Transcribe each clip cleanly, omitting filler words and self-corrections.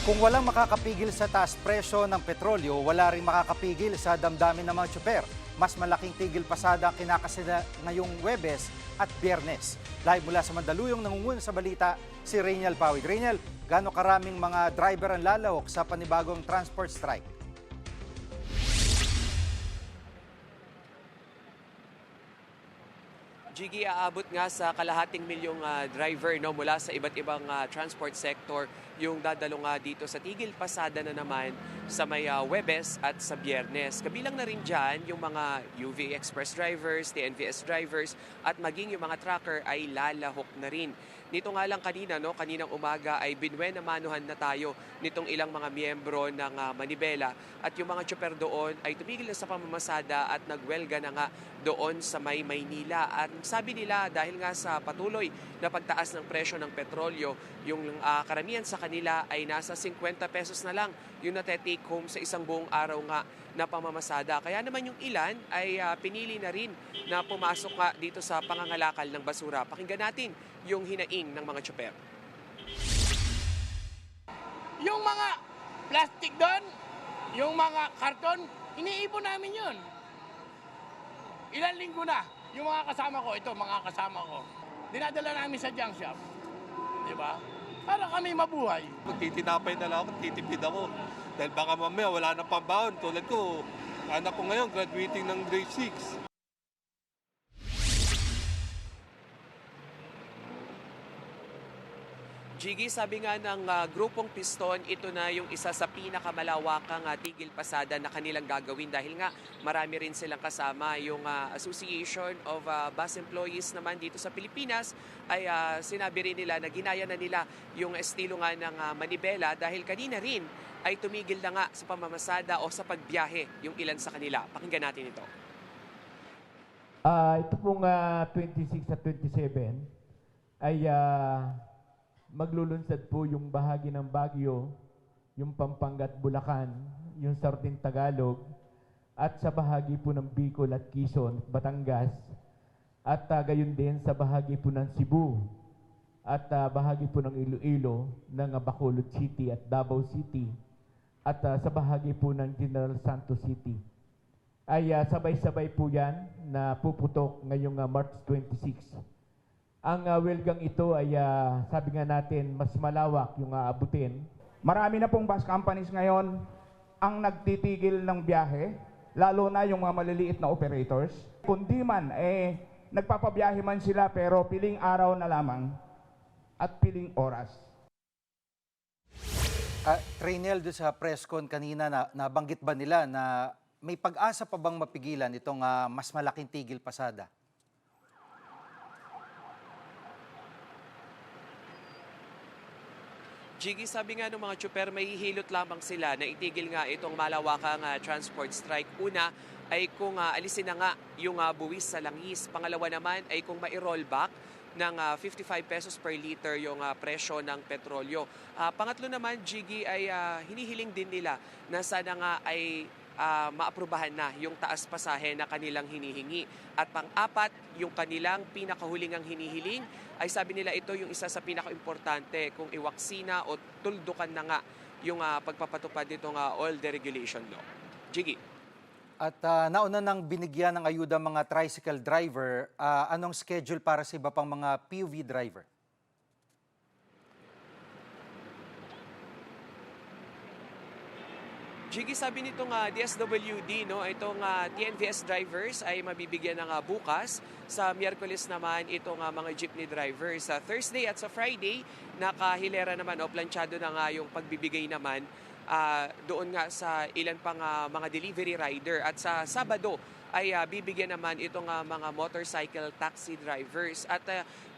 Kung walang makakapigil sa taas presyo ng petrolyo, wala rin makakapigil sa damdamin ng mga tsuper. Mas malaking tigil pasada ang kinakasila ngayong Webes at Biyernes. Live mula sa Mandaluyong nangunguna sa balita si Reynel Pawig. Reynel, gaano karaming mga driver ang lalahok sa panibagong transport strike? Jiggy, aabot nga sa kalahating milyong driver mula sa iba't ibang transport sector yung dadalo nga dito sa tigil pasada na naman sa may Webes at sa Biyernes. Kabilang na rin dyan yung mga UV Express drivers, TNVS drivers at maging yung mga trucker ay lalahok na rin. Nito nga lang kaninang umaga ay binwena-manuhan na tayo nitong ilang mga miyembro ng Manibela at yung mga tsuper doon ay tumigil na sa pamamasada at nagwelga na nga doon sa may Maynila. At sabi nila dahil nga sa patuloy na pagtaas ng presyo ng petrolyo, yung karamihan sa kanila ay nasa 50 pesos na lang yung nate-take home sa isang buong araw nga na pamamasada. Kaya naman yung ilan ay pinili na rin na pumasok nga dito sa pangangalakal ng basura. Pakinggan natin yung hinaing ng mga tsuper. Yung mga plastic doon, yung mga karton, iniipon namin yun. Ilang linggo na, yung mga kasama ko, ito mga kasama ko, dinadala namin sa junk shop. Di ba? Para kami mabuhay. Magtitinapay na lang ako, titipid ako. Dahil baka mamaya wala nang pambaon. Tulad ko, anak ko ngayon, graduating ng grade 6. Jiggy, sabi nga ng grupong Piston, ito na yung isa sa pinakamalawakang tigil pasada na kanilang gagawin dahil nga marami rin silang kasama. Yung Association of Bus Employees naman dito sa Pilipinas ay sinabi rin nila na ginaya na nila yung estilo nga ng Manibela dahil kanina rin ay tumigil na nga sa pamamasada o sa pagbiyahe yung ilan sa kanila. Pakinggan natin ito. Ito pong 26 at 27 ay maglulunsad po yung bahagi ng Baguio, yung Pampanga at Bulacan, yung Sardin Tagalog, at sa bahagi po ng Bicol at Quezon at Batangas, at gayon din sa bahagi po ng Cebu, at bahagi po ng Iloilo, ng Bacolod City at Davao City, at sa bahagi po ng General Santos City. Ay sabay-sabay po yan na puputok ngayong March 26. Ang welgang ito ay sabi nga natin mas malawak yung aabutin. Marami na pong bus companies ngayon ang nagtitigil ng biyahe, lalo na yung mga maliliit na operators. Kundi man, nagpapabiyahe man sila pero piling araw na lamang at piling oras. Reynel, doon sa press con kanina, nabanggit ba nila na may pag-asa pa bang mapigilan itong mas malaking tigil pasada? Jiggy, sabi nga ng mga tsuper, may hilot lamang sila na itigil nga itong malawakang transport strike. Una ay kung alisin na nga yung buwis sa langis. Pangalawa naman ay kung ma-rollback ng 55 pesos per liter yung presyo ng petrolyo. Pangatlo naman, Jiggy, ay hinihiling din nila na sana nga ay maaprubahan na yung taas pasahe na kanilang hinihingi. At pang-apat, yung kanilang pinakahulingang hinihiling ay sabi nila ito yung isa sa pinaka-importante kung iwaksina o tuldukan na nga yung pagpapatupad nitong oil deregulation law. Jiggy. At nauna nang binigyan ng ayuda mga tricycle driver, anong schedule para sa iba pang mga PUV driver? Jiggy, sabi nitong DSWD, itong TNVS drivers ay mabibigyan ng bukas. Sa Miyerkules naman, itong mga jeepney drivers. Sa Thursday at sa Friday, nakahilera naman o planchado na nga yung pagbibigay naman doon nga sa ilan pang mga delivery rider. At sa Sabado ay bibigyan naman itong mga motorcycle taxi drivers. At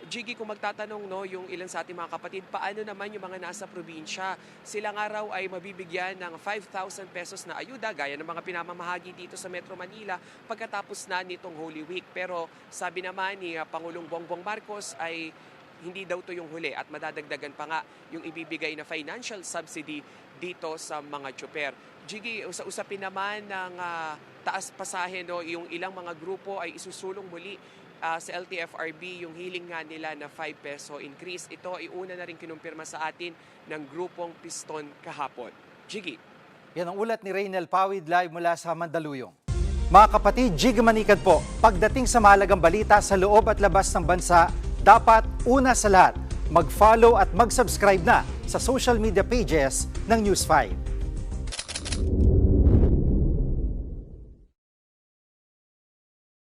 Jiggy, kung magtatanong yung ilan sa ating mga kapatid, paano naman yung mga nasa probinsya? Sila nga raw ay mabibigyan ng 5,000 pesos na ayuda gaya ng mga pinamamahagi dito sa Metro Manila pagkatapos na nitong Holy Week. Pero sabi naman ni Pangulong Bongbong Marcos ay hindi daw to yung huli at madadagdagan pa nga yung ibibigay na financial subsidy dito sa mga tsuper. Jiggy, usapin naman ng taas pasahe, yung ilang mga grupo ay isusulong muli sa LTFRB yung hiling nga nila na 5 peso increase. Ito ay una na rin kinumpirma sa atin ng grupong Piston kahapon. Jiggy. Yan ang ulat ni Reynel Pawid live mula sa Mandaluyong. Mga kapatid, Jig Manikad po. Pagdating sa mahalagang balita sa loob at labas ng bansa, dapat una sa lahat, mag-follow at mag-subscribe na sa social media pages ng News 5.